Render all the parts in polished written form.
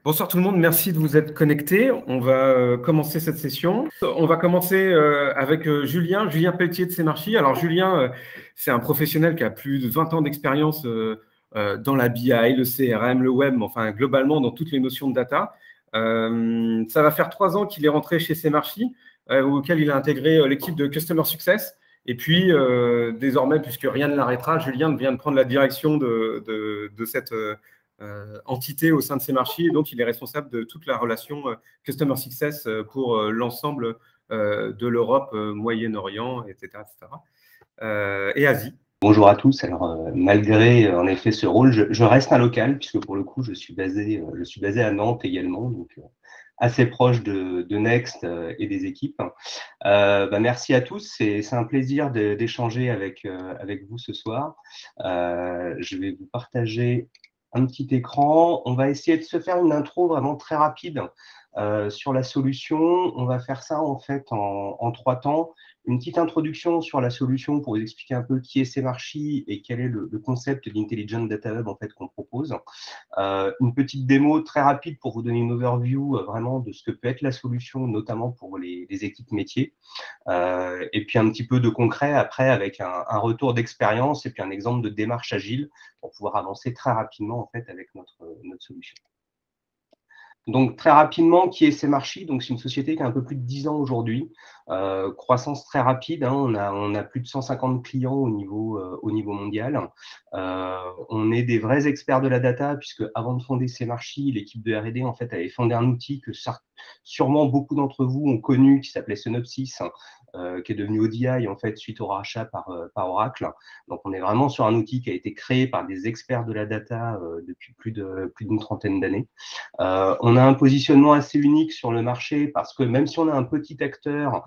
Bonsoir tout le monde, merci de vous être connectés. On va commencer cette session. On va commencer avec Julien Pelletier de Semarchi. Alors Julien, c'est un professionnel qui a plus de 20 ans d'expérience dans la BI, le CRM, le web, enfin globalement dans toutes les notions de data. Ça va faire 3 ans qu'il est rentré chez Semarchi, auquel il a intégré l'équipe de Customer Success. Et puis désormais, puisque rien ne l'arrêtera, Julien vient de prendre la direction de cette entité au sein de Semarchi, et donc il est responsable de toute la relation Customer Success pour l'ensemble de l'Europe, Moyen-Orient, etc., et Asie. Bonjour à tous. Alors, malgré en effet ce rôle, je reste un local puisque pour le coup, je suis basé à Nantes également, donc assez proche de Next et des équipes. Merci à tous. C'est un plaisir d'échanger avec vous ce soir. Je vais vous partager un petit écran. On va essayer de se faire une intro vraiment très rapide sur la solution. On va faire ça en fait en 3 temps. Une petite introduction sur la solution pour vous expliquer un peu qui est Semarchi et quel est le concept d'Intelligent Data Hub en fait qu'on propose. Une petite démo très rapide pour vous donner une overview vraiment de ce que peut être la solution, notamment pour les équipes métiers. Et puis un petit peu de concret après avec un retour d'expérience et puis un exemple de démarche agile pour pouvoir avancer très rapidement en fait avec notre solution. Donc, très rapidement, qui est Semarchi? Donc, c'est une société qui a un peu plus de 10 ans aujourd'hui. Croissance très rapide, hein, on a plus de 150 clients au niveau mondial. On est des vrais experts de la data, puisque avant de fonder Semarchi, l'équipe de R&D en fait avait fondé un outil que sûrement beaucoup d'entre vous ont connu, qui s'appelait Synopsys, qui est devenu ODI en fait suite au rachat par Oracle. Donc, on est vraiment sur un outil qui a été créé par des experts de la data depuis plus d'une trentaine d'années. On a un positionnement assez unique sur le marché parce que même si on a un petit acteur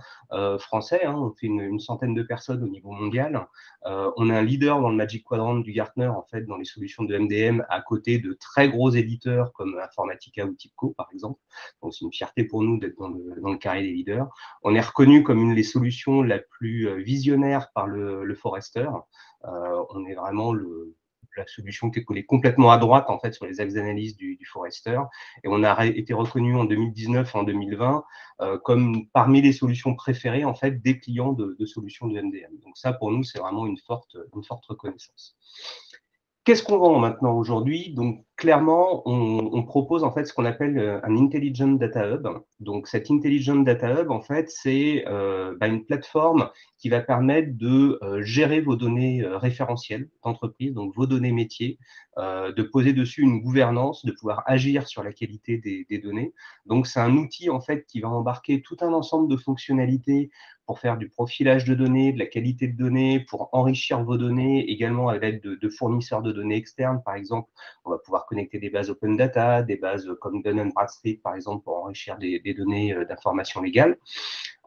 français, hein, on fait une centaine de personnes au niveau mondial, on est un leader dans le Magic Quadrant du Gartner en fait dans les solutions de MDM à côté de très gros éditeurs comme Informatica ou TIBCO par exemple. Donc c'est une fierté pour nous d'être dans le carré des leaders. On est reconnu comme une des solutions la plus visionnaire par le Forrester. On est vraiment la solution qui est collée complètement à droite en fait sur les axes d'analyse du Forrester, et on a été reconnu en 2019 et en 2020 comme parmi les solutions préférées en fait des clients de solutions de MDM. Donc ça pour nous c'est vraiment une forte reconnaissance. Qu'est-ce qu'on vend maintenant aujourd'hui? Donc, clairement, on propose en fait ce qu'on appelle un Intelligent Data Hub. Donc, cet Intelligent Data Hub, en fait, c'est une plateforme qui va permettre de gérer vos données référentielles d'entreprise, donc vos données métiers, de poser dessus une gouvernance, de pouvoir agir sur la qualité des données. Donc, c'est un outil en fait qui va embarquer tout un ensemble de fonctionnalités pour faire du profilage de données, de la qualité de données, pour enrichir vos données, également à l'aide de fournisseurs de données externes. Par exemple, on va pouvoir connecter des bases open data, des bases comme Dun & Bradstreet, par exemple, pour enrichir des données d'information légale.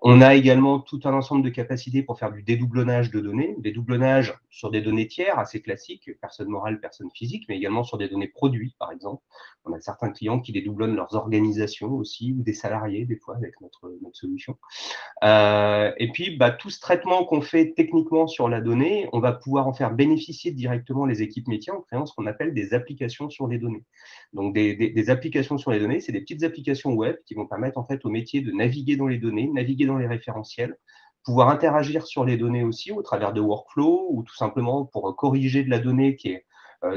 On a également tout un ensemble de capacités pour faire du dédoublonnage de données, dédoublonnage sur des données tiers assez classiques, personnes morales, personnes physiques, mais également sur des données produits, par exemple. On a certains clients qui dédoublonnent leurs organisations aussi, ou des salariés, des fois, avec notre solution. Et puis, tout ce traitement qu'on fait techniquement sur la donnée, on va pouvoir en faire bénéficier directement les équipes métiers en créant ce qu'on appelle des applications sur les données. Donc, des applications sur les données, c'est des petites applications web qui vont permettre en fait au métier de naviguer dans les données, naviguer dans les référentiels, pouvoir interagir sur les données aussi au travers de workflows ou tout simplement pour corriger de la donnée qui est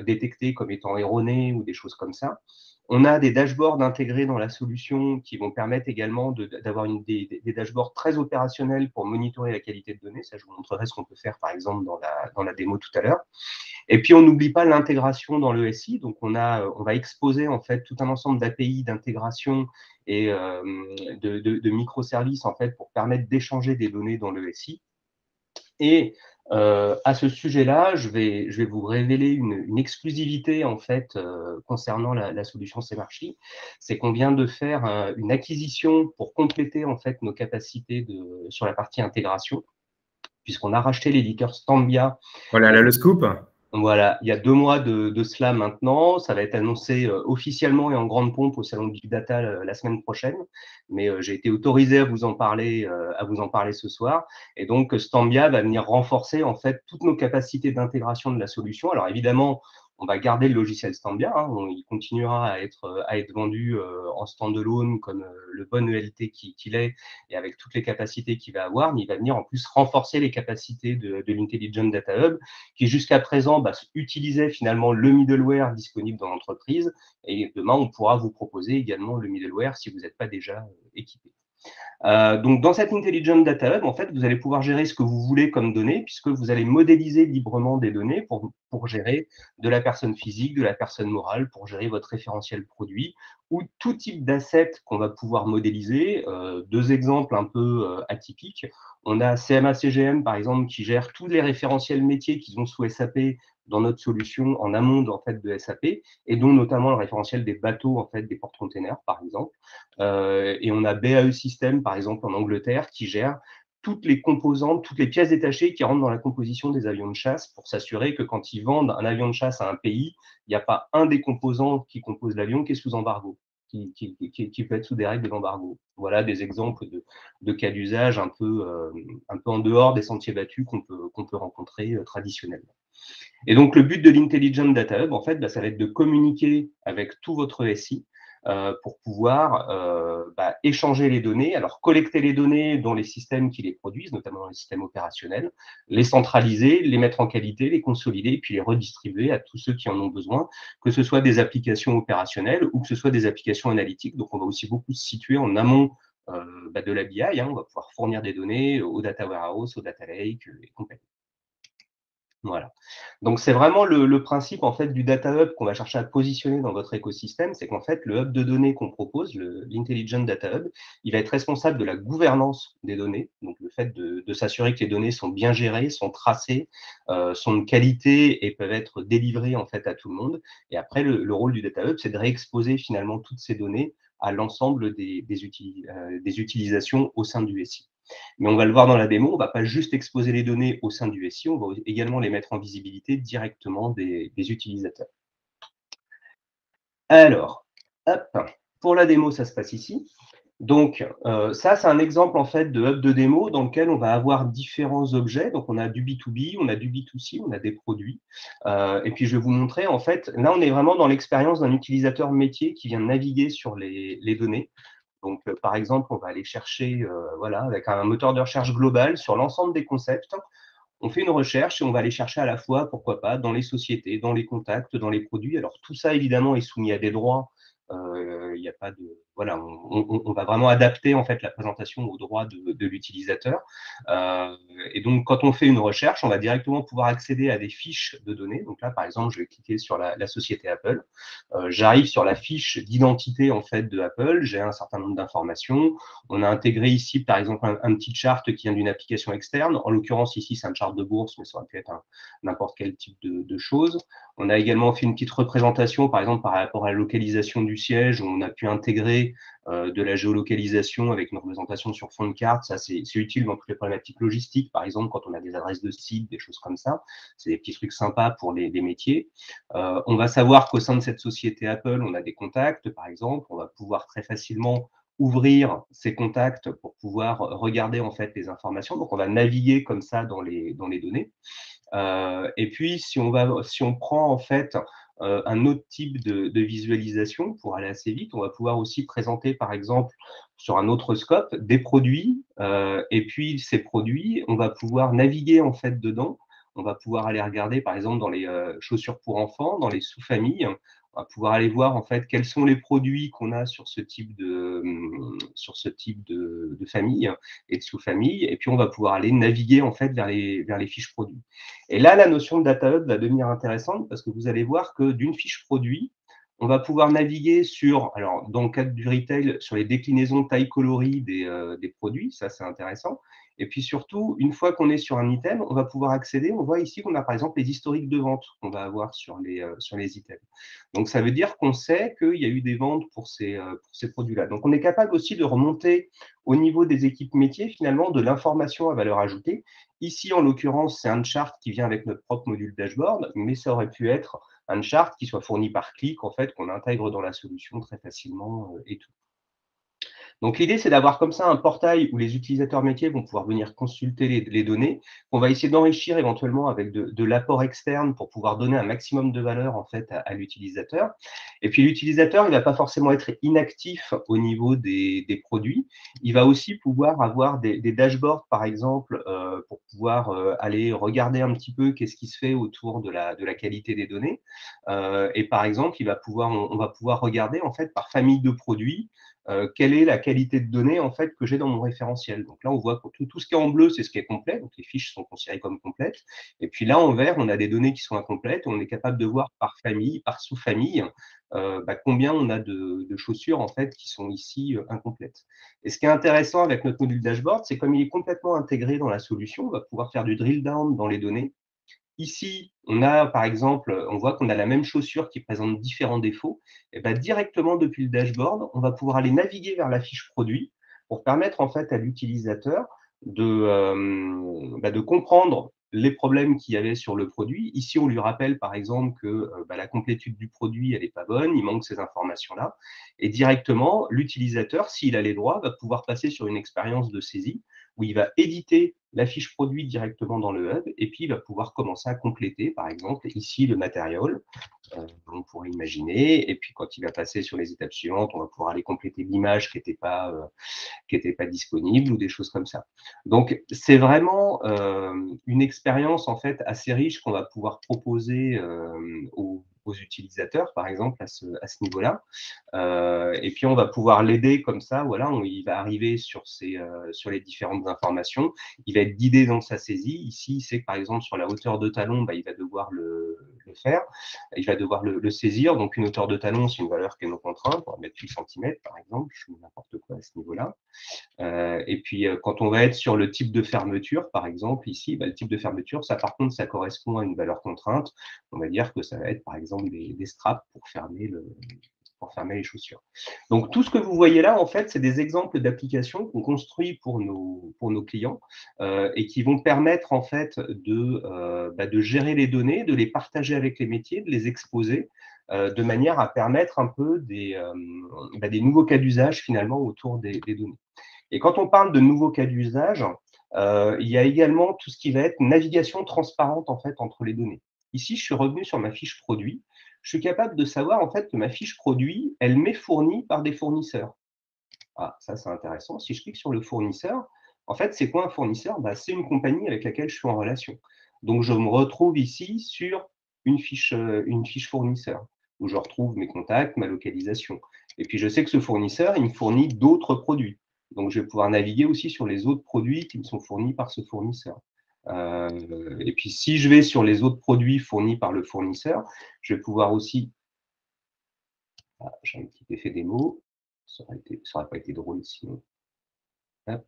détectée comme étant erronée ou des choses comme ça. On a des dashboards intégrés dans la solution qui vont permettre également d'avoir des dashboards très opérationnels pour monitorer la qualité de données. Ça, je vous montrerai ce qu'on peut faire, par exemple, dans la démo tout à l'heure. Et puis, on n'oublie pas l'intégration dans le SI. Donc, on va exposer en fait tout un ensemble d'API d'intégration et de microservices en fait pour permettre d'échanger des données dans le SI. Et à ce sujet-là, je vais vous révéler une exclusivité en fait concernant la solution Semarchi. C'est qu'on vient de faire une acquisition pour compléter en fait nos capacités sur la partie intégration, puisqu'on a racheté l'éditeur Stambia. Voilà, là, le scoop. Voilà, il y a 2 mois de cela maintenant. Ça va être annoncé officiellement et en grande pompe au salon Big Data la semaine prochaine. Mais j'ai été autorisé à vous en parler ce soir. Et donc, Stambia va venir renforcer en fait toutes nos capacités d'intégration de la solution. Alors évidemment, on va garder le logiciel Stambia, hein, il continuera à être vendu en standalone comme le bon ELT qu'il est et avec toutes les capacités qu'il va avoir, mais il va venir en plus renforcer les capacités de l'Intelligent Data Hub qui jusqu'à présent utilisait finalement le middleware disponible dans l'entreprise et demain on pourra vous proposer également le middleware si vous n'êtes pas déjà équipé. Donc, dans cette Intelligent Data Hub, en fait, vous allez pouvoir gérer ce que vous voulez comme données, puisque vous allez modéliser librement des données pour gérer de la personne physique, de la personne morale, pour gérer votre référentiel produit, ou tout type d'asset qu'on va pouvoir modéliser. Deux exemples un peu atypiques. On a CMA-CGM, par exemple, qui gère tous les référentiels métiers qu'ils ont sous SAP dans notre solution en amont en fait, de SAP, et dont notamment le référentiel des bateaux, en fait, des porte-containers, par exemple. Et on a BAE System, par exemple, en Angleterre, qui gère toutes les composantes, toutes les pièces détachées qui rentrent dans la composition des avions de chasse pour s'assurer que quand ils vendent un avion de chasse à un pays, il n'y a pas un des composants qui composent l'avion qui est sous embargo, qui peut être sous des règles d'embargo. Voilà des exemples de cas d'usage un peu en dehors des sentiers battus qu'on peut rencontrer traditionnellement. Et donc, le but de l'Intelligent Data Hub, en fait, ça va être de communiquer avec tout votre SI pour pouvoir échanger les données, alors collecter les données dans les systèmes qui les produisent, notamment dans les systèmes opérationnels, les centraliser, les mettre en qualité, les consolider, puis les redistribuer à tous ceux qui en ont besoin, que ce soit des applications opérationnelles ou que ce soit des applications analytiques. Donc, on va aussi beaucoup se situer en amont de la BI, hein, on va pouvoir fournir des données au Data Warehouse, au Data Lake et compagnie. Voilà. Donc, c'est vraiment le principe en fait du Data Hub qu'on va chercher à positionner dans votre écosystème, c'est qu'en fait, le hub de données qu'on propose, l'Intelligent Data Hub, il va être responsable de la gouvernance des données, donc le fait de s'assurer que les données sont bien gérées, sont tracées, sont de qualité et peuvent être délivrées en fait à tout le monde. Et après, le rôle du Data Hub, c'est de réexposer finalement toutes ces données à l'ensemble des utilisations au sein du SI. Mais on va le voir dans la démo, on ne va pas juste exposer les données au sein du SI, on va également les mettre en visibilité directement des utilisateurs. Alors, hop, pour la démo, ça se passe ici. Donc, ça, c'est un exemple en fait de hub de démo dans lequel on va avoir différents objets. Donc, on a du B2B, on a du B2C, on a des produits. Et puis, je vais vous montrer, en fait, là, on est vraiment dans l'expérience d'un utilisateur métier qui vient naviguer sur les données. Donc, par exemple, on va aller chercher, voilà, avec un moteur de recherche global sur l'ensemble des concepts. On fait une recherche et on va aller chercher à la fois, pourquoi pas, dans les sociétés, dans les contacts, dans les produits. Alors, tout ça, évidemment, est soumis à des droits. Il n'y a pas de… Voilà, on va vraiment adapter, en fait, la présentation aux droits de l'utilisateur. Et donc, quand on fait une recherche, on va directement pouvoir accéder à des fiches de données. Donc là, par exemple, je vais cliquer sur la société Apple. J'arrive sur la fiche d'identité, en fait, de Apple. J'ai un certain nombre d'informations. On a intégré ici, par exemple, un petit chart qui vient d'une application externe. En l'occurrence, ici, c'est un chart de bourse, mais ça aurait pu être n'importe quel type de choses. On a également fait une petite représentation, par exemple, par rapport à la localisation du siège, où on a pu intégrer de la géolocalisation avec une représentation sur fond de carte. Ça, c'est utile dans toutes les problématiques logistiques, par exemple, quand on a des adresses de sites, des choses comme ça. C'est des petits trucs sympas pour les métiers. On va savoir qu'au sein de cette société Apple, on a des contacts, par exemple. On va pouvoir très facilement ouvrir ces contacts pour pouvoir regarder en fait les informations. Donc, on va naviguer comme ça dans les données. Et puis, si on prend en fait un autre type de visualisation pour aller assez vite, on va pouvoir aussi présenter, par exemple, sur un autre scope, des produits. Et puis, ces produits, on va pouvoir naviguer en fait dedans. On va pouvoir aller regarder, par exemple, dans les chaussures pour enfants, dans les sous-familles. On va pouvoir aller voir en fait quels sont les produits qu'on a sur ce type de famille et de sous-famille. Et puis, on va pouvoir aller naviguer en fait vers les fiches produits. Et là, la notion de Data Hub va devenir intéressante parce que vous allez voir que d'une fiche produit, on va pouvoir naviguer sur, alors dans le cadre du retail, sur les déclinaisons taille coloris des produits, ça c'est intéressant. Et puis surtout, une fois qu'on est sur un item, on va pouvoir accéder, on voit ici qu'on a par exemple les historiques de vente qu'on va avoir sur les items. Donc ça veut dire qu'on sait qu'il y a eu des ventes pour ces produits-là. Donc on est capable aussi de remonter au niveau des équipes métiers finalement de l'information à valeur ajoutée. Ici, en l'occurrence, c'est un chart qui vient avec notre propre module dashboard, mais ça aurait pu être un chart qui soit fourni par clic, en fait, qu'on intègre dans la solution très facilement et tout. Donc, l'idée, c'est d'avoir comme ça un portail où les utilisateurs métiers vont pouvoir venir consulter les données, qu'on va essayer d'enrichir éventuellement avec de l'apport externe pour pouvoir donner un maximum de valeur en fait à l'utilisateur. Et puis, l'utilisateur, il ne va pas forcément être inactif au niveau des produits. Il va aussi pouvoir avoir des dashboards, par exemple, pour pouvoir aller regarder un petit peu qu'est-ce qui se fait autour de la qualité des données. Et par exemple, on va pouvoir regarder en fait par famille de produits quelle est la qualité de données en fait que j'ai dans mon référentiel. Donc là, on voit que tout ce qui est en bleu, c'est ce qui est complet, donc les fiches sont considérées comme complètes. Et puis là, en vert, on a des données qui sont incomplètes. On est capable de voir par famille, par sous-famille, combien on a de chaussures en fait qui sont ici incomplètes. Et ce qui est intéressant avec notre module dashboard, c'est comme il est complètement intégré dans la solution, on va pouvoir faire du drill down dans les données. Ici, on a par exemple, on voit qu'on a la même chaussure qui présente différents défauts. Et ben, directement depuis le dashboard, on va pouvoir aller naviguer vers la fiche produit pour permettre en fait à l'utilisateur de comprendre les problèmes qu'il y avait sur le produit. Ici, on lui rappelle par exemple que la complétude du produit, elle n'est pas bonne, il manque ces informations-là. Et directement, l'utilisateur, s'il a les droits, va pouvoir passer sur une expérience de saisie où il va éditer la fiche produit directement dans le hub et puis il va pouvoir commencer à compléter, par exemple, ici le matériel, on pourrait imaginer, et puis quand il va passer sur les étapes suivantes, on va pouvoir aller compléter l'image qui n'était pas disponible ou des choses comme ça. Donc, c'est vraiment une expérience en fait assez riche qu'on va pouvoir proposer aux utilisateurs, par exemple, à ce niveau-là. Et puis, on va pouvoir l'aider comme ça. Voilà, il va arriver sur les différentes informations. Il va être guidé dans sa saisie. Ici, c'est par exemple sur la hauteur de talon, il va devoir le faire. Il va devoir le saisir. Donc, une hauteur de talon, c'est une valeur qui est non contrainte. On va mettre 8 cm, par exemple. Je mets n'importe quoi à ce niveau-là. Et puis, quand on va être sur le type de fermeture, par exemple, ici, le type de fermeture, ça, par contre, ça correspond à une valeur contrainte. On va dire que ça va être, par exemple, des straps pour fermer les chaussures. Donc, tout ce que vous voyez là, en fait, c'est des exemples d'applications qu'on construit pour nos clients et qui vont permettre, en fait, de gérer les données, de les partager avec les métiers, de les exposer de manière à permettre un peu des nouveaux cas d'usage, finalement, autour des données. Et quand on parle de nouveaux cas d'usage, il y a également tout ce qui va être navigation transparente, en fait, entre les données. Ici, je suis revenu sur ma fiche produit. Je suis capable de savoir en fait que ma fiche produit, elle m'est fournie par des fournisseurs. Ah, ça c'est intéressant. Si je clique sur le fournisseur, en fait, c'est quoi un fournisseur? C'est une compagnie avec laquelle je suis en relation. Donc, je me retrouve ici sur une fiche fournisseur, où je retrouve mes contacts, ma localisation. Et puis, je sais que ce fournisseur, il me fournit d'autres produits. Donc, je vais pouvoir naviguer aussi sur les autres produits qui me sont fournis par ce fournisseur. Et puis, si je vais sur les autres produits fournis par le fournisseur, je vais pouvoir aussi… Ah, j'ai un petit effet démo. Ça aurait pas été drôle sinon. Hop.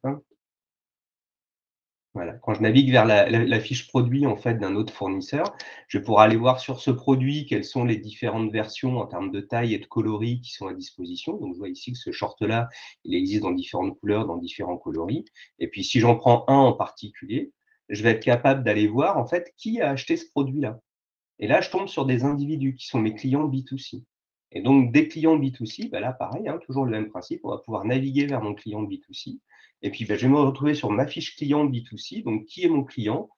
Voilà. Quand je navigue vers la fiche produit en fait d'un autre fournisseur, je vais pouvoir aller voir sur ce produit quelles sont les différentes versions en termes de taille et de coloris qui sont à disposition. Donc, je vois ici que ce short-là, il existe dans différentes couleurs, dans différents coloris. Et puis, si j'en prends un en particulier, je vais être capable d'aller voir en fait qui a acheté ce produit-là. Et là, je tombe sur des individus qui sont mes clients B2C. Et donc, des clients B2C, là, pareil, toujours le même principe, on va pouvoir naviguer vers mon client B2C. Et puis, je vais me retrouver sur ma fiche client B2C. Donc, qui est mon client?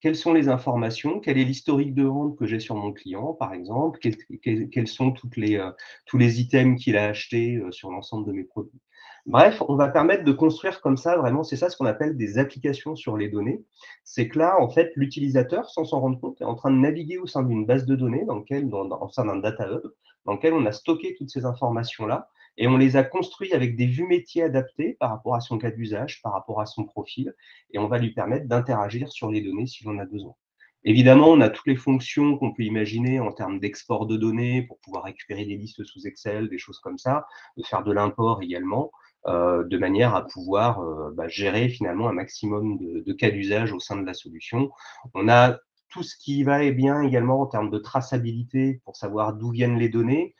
Quelles sont les informations? Quel est l'historique de vente que j'ai sur mon client, par exemple? Quels sont tous les items qu'il a achetés sur l'ensemble de mes produits? Bref, on va permettre de construire comme ça, vraiment, c'est ça ce qu'on appelle des applications sur les données. C'est que là, en fait, l'utilisateur, sans s'en rendre compte, est en train de naviguer au sein d'une base de données, au sein d'un data hub, dans lequel on a stocké toutes ces informations-là, et on les a construites avec des vues métiers adaptées par rapport à son cas d'usage, par rapport à son profil, et on va lui permettre d'interagir sur les données si l'on a besoin. Évidemment, on a toutes les fonctions qu'on peut imaginer en termes d'export de données pour pouvoir récupérer des listes sous Excel, des choses comme ça, de faire de l'import également, de manière à pouvoir gérer finalement un maximum de cas d'usage au sein de la solution. On a tout ce qui va et bien également en termes de traçabilité pour savoir d'où viennent les données.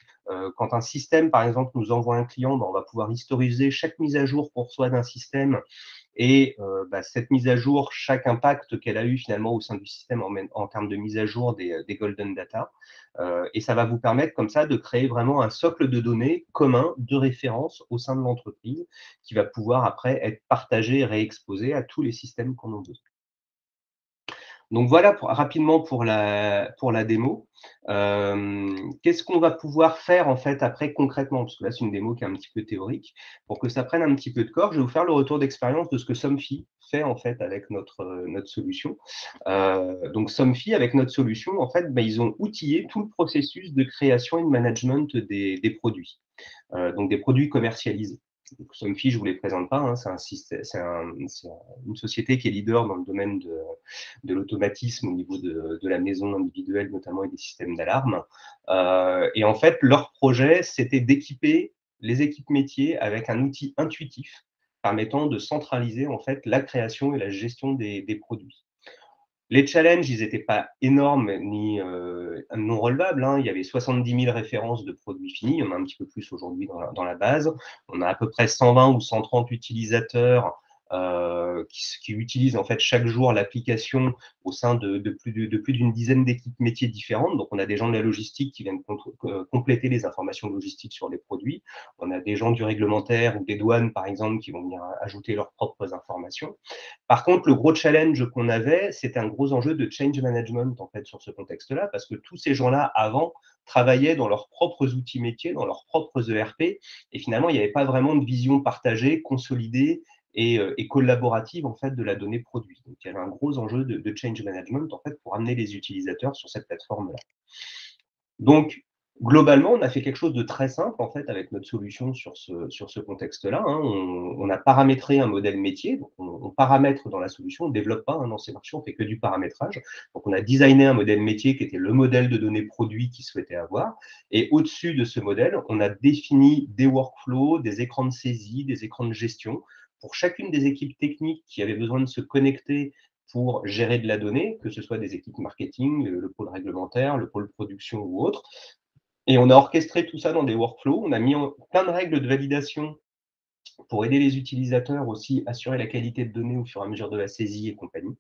Quand un système, par exemple, nous envoie un client, on va pouvoir historiser chaque mise à jour qu'on reçoit d'un système et cette mise à jour, chaque impact qu'elle a eu finalement au sein du système en termes de mise à jour des golden data. Et ça va vous permettre comme ça de créer vraiment un socle de données commun de référence au sein de l'entreprise qui va pouvoir après être partagé et réexposé à tous les systèmes qu'on a besoin. Donc voilà rapidement pour la démo. Qu'est-ce qu'on va pouvoir faire en fait après concrètement? Parce que là, c'est une démo qui est un petit peu théorique. Pour que ça prenne un petit peu de corps, je vais vous faire le retour d'expérience de ce que Somfy fait en fait avec notre solution. Donc Somfy, avec notre solution, en fait, ils ont outillé tout le processus de création et de management des produits. Donc des produits commercialisés. Somfy, je ne vous les présente pas, hein, c'est une société qui est leader dans le domaine de l'automatisme au niveau de la maison individuelle notamment et des systèmes d'alarme. Et en fait, leur projet, c'était d'équiper les équipes métiers avec un outil intuitif permettant de centraliser en fait la création et la gestion des produits. Les challenges, ils n'étaient pas énormes ni non relevables, hein. Il y avait 70 000 références de produits finis. Il y en a un petit peu plus aujourd'hui dans la base. On a à peu près 120 ou 130 utilisateurs qui utilisent en fait chaque jour l'application au sein de plus d'une dizaine d'équipes métiers différentes. Donc, on a des gens de la logistique qui viennent compléter les informations logistiques sur les produits. On a des gens du réglementaire ou des douanes, par exemple, qui vont venir ajouter leurs propres informations. Par contre, le gros challenge qu'on avait, c'était un gros enjeu de change management en fait sur ce contexte-là, parce que tous ces gens-là, avant, travaillaient dans leurs propres outils métiers, dans leurs propres ERP, et finalement, il n'y avait pas vraiment de vision partagée, consolidée et collaborative en fait de la donnée produit. Donc, il y avait un gros enjeu de change management en fait pour amener les utilisateurs sur cette plateforme-là. Donc, globalement, on a fait quelque chose de très simple en fait avec notre solution sur ce contexte-là, hein. On a paramétré un modèle métier, donc on paramètre dans la solution, on ne développe pas dans ces marchés, on fait que du paramétrage. Donc, on a designé un modèle métier qui était le modèle de données produits qu'ils souhaitaient avoir. Et au-dessus de ce modèle, on a défini des workflows, des écrans de saisie, des écrans de gestion pour chacune des équipes techniques qui avaient besoin de se connecter pour gérer de la donnée, que ce soit des équipes marketing, le pôle réglementaire, le pôle production ou autre. Et on a orchestré tout ça dans des workflows. On a mis plein de règles de validation pour aider les utilisateurs aussi, assurer la qualité de données au fur et à mesure de la saisie et compagnie.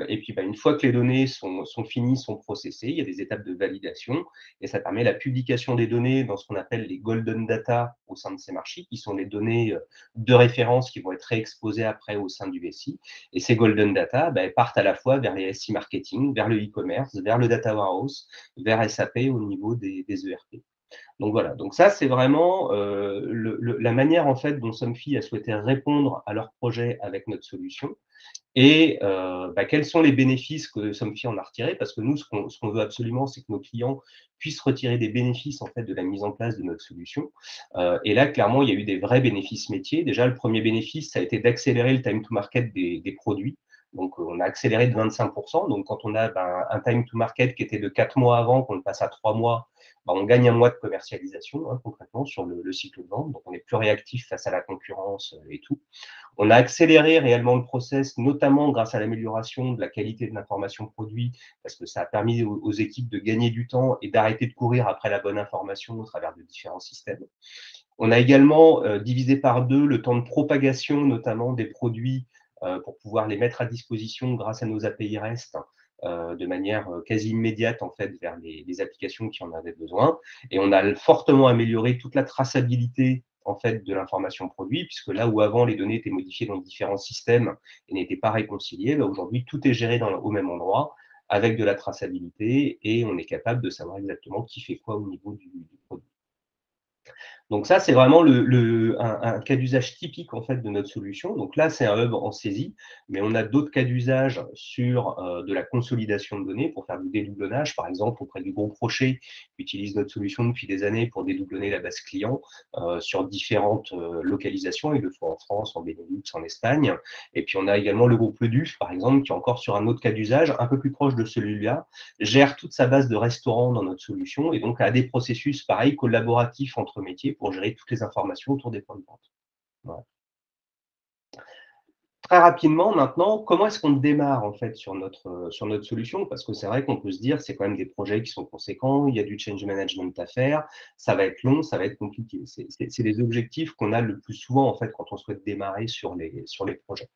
Et puis, une fois que les données sont finies, sont processées, il y a des étapes de validation et ça permet la publication des données dans ce qu'on appelle les golden data au sein de ces marchés, qui sont les données de référence qui vont être réexposées après au sein du SI. Et ces golden data elles partent à la fois vers les SI marketing, vers le e-commerce, vers le data warehouse, vers SAP au niveau des ERP. Donc voilà, donc ça c'est vraiment la manière en fait dont Somfy a souhaité répondre à leur projet avec notre solution et quels sont les bénéfices que Somfy en a retirés, parce que nous ce qu'on veut absolument c'est que nos clients puissent retirer des bénéfices en fait de la mise en place de notre solution. Et là clairement il y a eu des vrais bénéfices métiers. Déjà le premier bénéfice ça a été d'accélérer le time to market des produits. Donc, on a accéléré de 25%. Donc, quand on a un time to market qui était de 4 mois avant, qu'on le passe à 3 mois, on gagne un mois de commercialisation, hein, concrètement, sur le cycle de vente. Donc, on est plus réactif face à la concurrence et tout. On a accéléré réellement le process, notamment grâce à l'amélioration de la qualité de l'information produit, parce que ça a permis aux équipes de gagner du temps et d'arrêter de courir après la bonne information au travers de différents systèmes. On a également divisé par 2 le temps de propagation, notamment des produits, pour pouvoir les mettre à disposition grâce à nos API REST de manière quasi immédiate en fait vers les applications qui en avaient besoin. Et on a fortement amélioré toute la traçabilité en fait de l'information produit, puisque là où avant les données étaient modifiées dans différents systèmes et n'étaient pas réconciliées, aujourd'hui tout est géré au même endroit avec de la traçabilité et on est capable de savoir exactement qui fait quoi au niveau du produit. Donc ça, c'est vraiment un cas d'usage typique en fait de notre solution. Donc là, c'est un hub en saisie, mais on a d'autres cas d'usage sur de la consolidation de données pour faire du dédoublonnage, par exemple auprès du groupe Rocher, qui utilise notre solution depuis des années pour dédoublonner la base client sur différentes localisations. Ils le font en France, en Benelux, en Espagne. Et puis on a également le groupe Leduf, par exemple, qui est encore sur un autre cas d'usage, un peu plus proche de celui-là, gère toute sa base de restaurants dans notre solution et donc a des processus pareils collaboratifs entre métiers pour gérer toutes les informations autour des points de vente. Voilà. Très rapidement maintenant, comment est-ce qu'on démarre en fait sur notre solution? Parce que c'est vrai qu'on peut se dire, c'est quand même des projets qui sont conséquents, il y a du change management à faire, ça va être long, ça va être compliqué. C'est les objectifs qu'on a le plus souvent en fait quand on souhaite démarrer sur les projets.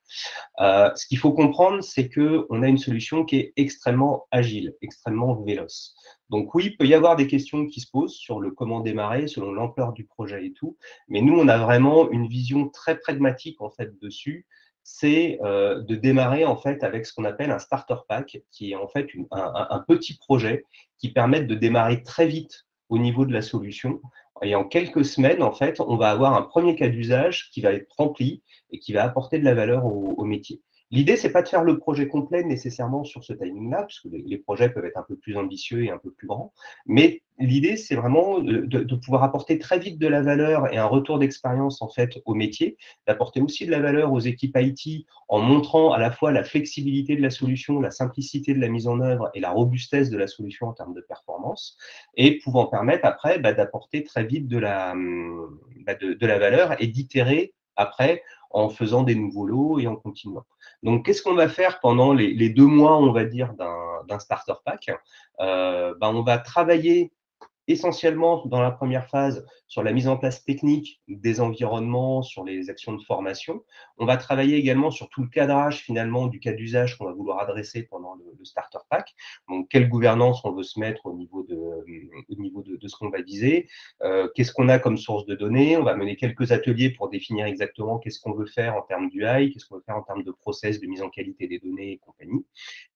Ce qu'il faut comprendre, c'est qu'on a une solution qui est extrêmement agile, extrêmement véloce. Donc oui, il peut y avoir des questions qui se posent sur le comment démarrer, selon l'ampleur du projet et tout, mais nous, on a vraiment une vision très pragmatique en fait dessus. C'est de démarrer en fait avec ce qu'on appelle un starter pack, qui est en fait un petit projet qui permet de démarrer très vite au niveau de la solution. Et en quelques semaines, en fait, on va avoir un premier cas d'usage qui va être rempli et qui va apporter de la valeur au métier. L'idée, c'est pas de faire le projet complet nécessairement sur ce timing-là, puisque les projets peuvent être un peu plus ambitieux et un peu plus grands, mais l'idée, c'est vraiment de pouvoir apporter très vite de la valeur et un retour d'expérience en fait au métier, d'apporter aussi de la valeur aux équipes IT en montrant à la fois la flexibilité de la solution, la simplicité de la mise en œuvre et la robustesse de la solution en termes de performance, et pouvant permettre après d'apporter très vite de la valeur et d'itérer après en faisant des nouveaux lots et en continuant. Donc, qu'est-ce qu'on va faire pendant les 2 mois, on va dire, d'un starter pack? On va travailler essentiellement dans la première phase sur la mise en place technique des environnements, sur les actions de formation. On va travailler également sur tout le cadrage finalement du cas d'usage qu'on va vouloir adresser pendant le starter pack. Donc, quelle gouvernance on veut se mettre au niveau de ce qu'on va viser, qu'est-ce qu'on a comme source de données. On va mener quelques ateliers pour définir exactement qu'est-ce qu'on veut faire en termes d'UI, qu'est-ce qu'on veut faire en termes de process de mise en qualité des données et compagnie.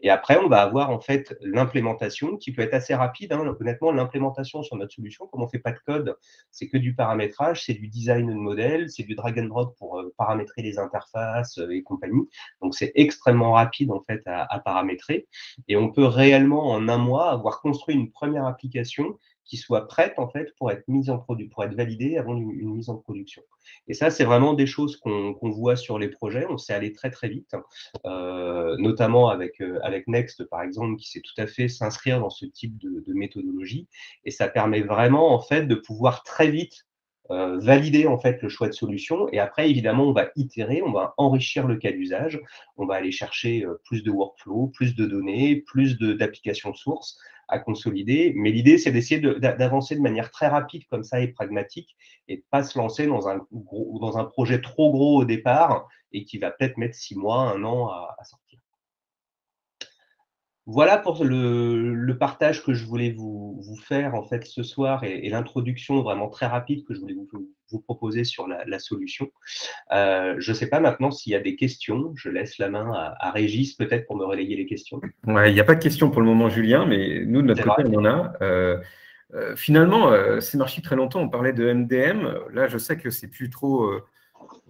Et après, on va avoir en fait l'implémentation qui peut être assez rapide. Hein. Honnêtement, l'implémentation sur notre solution, comme on ne fait pas de code, c'est que du paramétrage, c'est du design de modèle, c'est du drag and drop pour paramétrer les interfaces et compagnie. Donc, c'est extrêmement rapide en fait à paramétrer. Et on peut réellement, en un mois, avoir construit une première application qui soit prête en fait pour être mise en produit, pour être validée avant une mise en production. Et ça, c'est vraiment des choses qu'on voit sur les projets. On sait aller très très vite, notamment avec Next par exemple, qui sait tout à fait s'inscrire dans ce type de méthodologie. Et ça permet vraiment en fait de pouvoir très vite valider en fait le choix de solution. Et après, évidemment, on va itérer, on va enrichir le cas d'usage, on va aller chercher plus de workflow, plus de données, plus d'applications sources à consolider. Mais l'idée, c'est d'essayer d'avancer de manière très rapide comme ça et pragmatique et de ne pas se lancer dans un projet trop gros au départ et qui va peut-être mettre 6 mois, 1 an à sortir. Voilà pour le partage que je voulais vous faire en fait ce soir et l'introduction vraiment très rapide que je voulais vous proposer sur la solution. Je ne sais pas maintenant s'il y a des questions. Je laisse la main à Régis peut-être pour me relayer les questions. Ouais, il n'y a pas de questions pour le moment, Julien, mais nous, de notre C'est côté, vrai? on en a. Finalement, Semarchi, très longtemps, on parlait de MDM. Là, je sais que c'est plus trop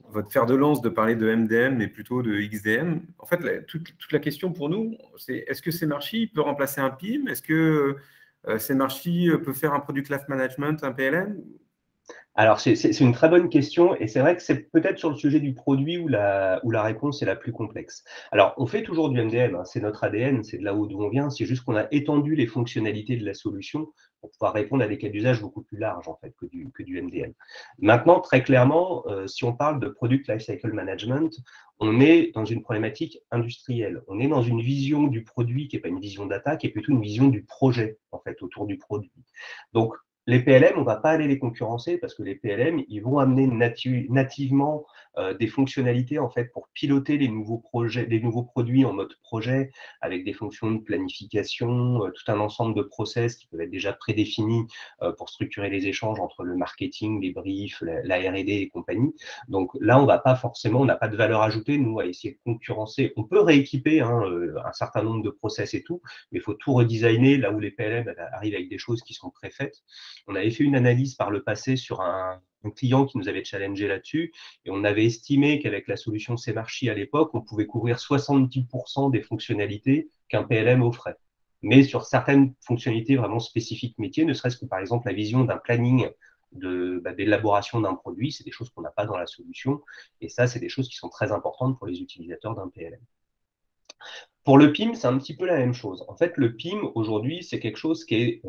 votre fer de lance de parler de MDM, mais plutôt de XDM. En fait, toute la question pour nous, c'est est-ce que Semarchi peut remplacer un PIM? Est-ce que Semarchi peut faire un Product Life Management, un PLM? Alors, c'est une très bonne question et c'est vrai que c'est peut-être sur le sujet du produit où la réponse est la plus complexe. Alors, on fait toujours du MDM, hein, c'est notre ADN, c'est de là où d'où on vient, c'est juste qu'on a étendu les fonctionnalités de la solution pour pouvoir répondre à des cas d'usage beaucoup plus larges en fait que du MDM. Maintenant, très clairement, si on parle de Product Lifecycle Management, on est dans une problématique industrielle. On est dans une vision du produit qui n'est pas une vision data, qui est plutôt une vision du projet en fait autour du produit. Donc, les PLM, on ne va pas aller les concurrencer parce que les PLM, ils vont amener nativement des fonctionnalités en fait pour piloter les nouveaux projets, les nouveaux produits en mode projet avec des fonctions de planification, tout un ensemble de process qui peuvent être déjà prédéfinis pour structurer les échanges entre le marketing, les briefs, la R&D et compagnie. Donc là, on va pas forcément, on n'a pas de valeur ajoutée nous à essayer de concurrencer. On peut rééquiper un certain nombre de process et tout, mais il faut tout redesigner là où les PLM arrivent avec des choses qui sont préfaites. On avait fait une analyse par le passé sur un client qui nous avait challengé là-dessus et on avait estimé qu'avec la solution Semarchi à l'époque, on pouvait couvrir 70% des fonctionnalités qu'un PLM offrait. Mais sur certaines fonctionnalités vraiment spécifiques métiers, ne serait-ce que par exemple la vision d'un planning d'élaboration d'un produit, c'est des choses qu'on n'a pas dans la solution. Et ça, c'est des choses qui sont très importantes pour les utilisateurs d'un PLM. Pour le PIM, c'est un petit peu la même chose. En fait, le PIM, aujourd'hui, c'est quelque chose qui est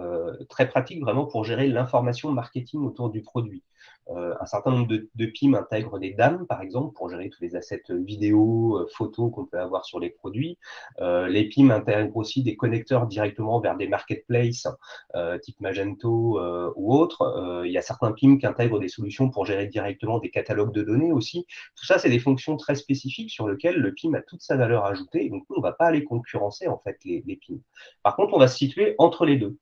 très pratique vraiment pour gérer l'information marketing autour du produit. Un certain nombre de PIM intègrent des DAM, par exemple, pour gérer tous les assets vidéo, photos qu'on peut avoir sur les produits. Les PIM intègrent aussi des connecteurs directement vers des marketplaces, type Magento ou autres. Il y a certains PIM qui intègrent des solutions pour gérer directement des catalogues de données aussi. Tout ça, c'est des fonctions très spécifiques sur lesquelles le PIM a toute sa valeur ajoutée. Donc, nous, on ne va pas aller concurrencer en fait les PIM. Par contre, on va se situer entre les deux.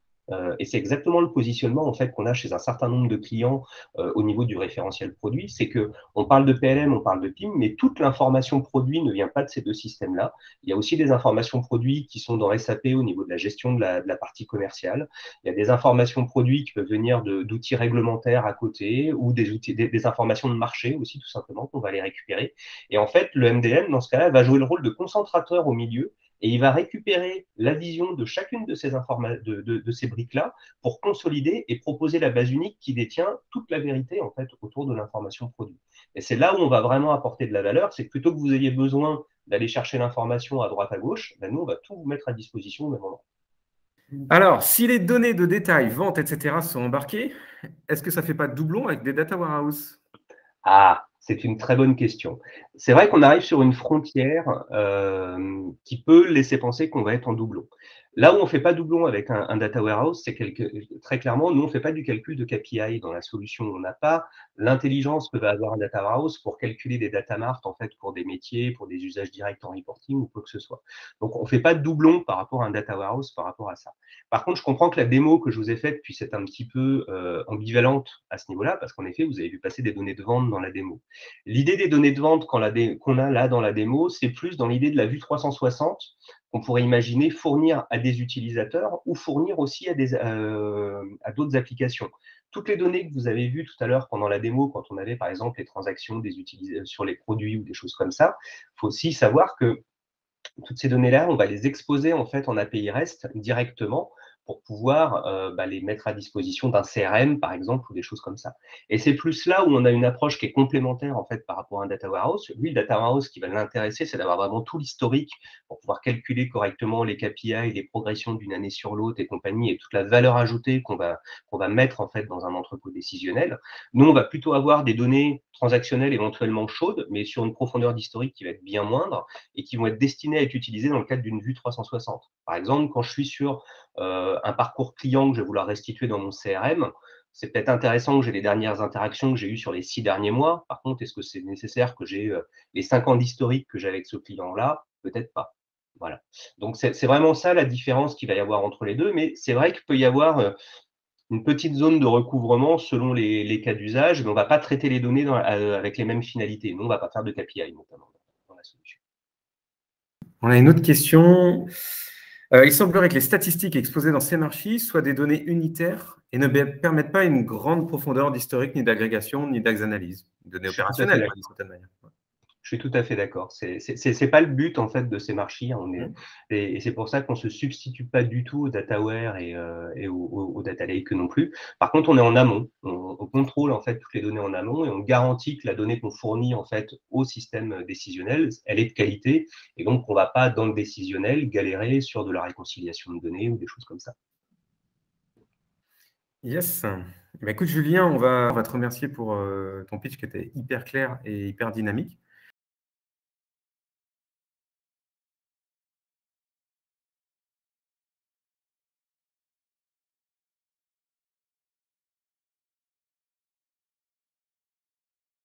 Et c'est exactement le positionnement en fait qu'on a chez un certain nombre de clients au niveau du référentiel produit, c'est que on parle de PLM, on parle de PIM, mais toute l'information produit ne vient pas de ces deux systèmes-là. Il y a aussi des informations produits qui sont dans SAP au niveau de la gestion de la partie commerciale. Il y a des informations produits qui peuvent venir d'outils réglementaires à côté ou des informations de marché aussi tout simplement qu'on va les récupérer. Et en fait, le MDM dans ce cas-là va jouer le rôle de concentrateur au milieu et il va récupérer la vision de chacune de ces briques-là pour consolider et proposer la base unique qui détient toute la vérité en fait autour de l'information produit. Et c'est là où on va vraiment apporter de la valeur, c'est que plutôt que vous ayez besoin d'aller chercher l'information à droite à gauche, ben nous on va tout vous mettre à disposition au même moment. Alors, si les données de détail, vente, etc. sont embarquées, est-ce que ça ne fait pas de doublon avec des data warehouse? Ah, c'est une très bonne question. C'est vrai qu'on arrive sur une frontière qui peut laisser penser qu'on va être en doublon. Là où on ne fait pas doublon avec un data warehouse, c'est très clairement, nous, on ne fait pas du calcul de KPI dans la solution. On n'a pas l'intelligence que va avoir un data warehouse pour calculer des data marts en fait, pour des métiers, pour des usages directs en reporting ou quoi que ce soit. Donc, on ne fait pas de doublon par rapport à un data warehouse par rapport à ça. Par contre, je comprends que la démo que je vous ai faite puisse être un petit peu ambivalente à ce niveau-là, parce qu'en effet, vous avez vu passer des données de vente dans la démo. L'idée des données de vente qu'on a là dans la démo, c'est plus dans l'idée de la vue 360 qu'on pourrait imaginer fournir à des utilisateurs ou fournir aussi à d'autres applications. Toutes les données que vous avez vues tout à l'heure pendant la démo, quand on avait par exemple les transactions sur les produits ou des choses comme ça, il faut aussi savoir que toutes ces données-là, on va les exposer en fait en API REST directement pour pouvoir les mettre à disposition d'un CRM, par exemple, ou des choses comme ça. Et c'est plus là où on a une approche qui est complémentaire en fait par rapport à un data warehouse. Lui, le data warehouse, ce qui va l'intéresser, c'est d'avoir vraiment tout l'historique pour pouvoir calculer correctement les KPI, les progressions d'une année sur l'autre et compagnie, et toute la valeur ajoutée qu'on va mettre en fait dans un entrepôt décisionnel. Nous, on va plutôt avoir des données transactionnelles éventuellement chaudes, mais sur une profondeur d'historique qui va être bien moindre et qui vont être destinées à être utilisées dans le cadre d'une vue 360. Par exemple, quand je suis sur un parcours client que je vais vouloir restituer dans mon CRM, c'est peut-être intéressant que j'ai les dernières interactions que j'ai eues sur les 6 derniers mois. Par contre, est-ce que c'est nécessaire que j'ai les 5 ans d'historique que j'ai avec ce client-là? Peut-être pas. Voilà. Donc, c'est vraiment ça la différence qu'il va y avoir entre les deux. Mais c'est vrai qu'il peut y avoir une petite zone de recouvrement selon les cas d'usage, mais on ne va pas traiter les données avec les mêmes finalités. Nous, on ne va pas faire de KPI, notamment, dans la solution. On a une autre question. Il semblerait que les statistiques exposées dans Semarchi soient des données unitaires et ne permettent pas une grande profondeur d'historique, ni d'agrégation, ni d'analyse. Données opérationnelles, d'une certaine manière. Je suis tout à fait d'accord. C'est pas le but en fait de ces marchés. Et c'est pour ça qu'on se substitue pas du tout au dataware et au data lake non plus. Par contre, on est en amont. On contrôle en fait toutes les données en amont et on garantit que la donnée qu'on fournit en fait au système décisionnel, elle est de qualité et donc on va pas dans le décisionnel galérer sur de la réconciliation de données ou des choses comme ça. Yes. Eh bien, écoute, Julien, on va te remercier pour ton pitch qui était hyper clair et hyper dynamique.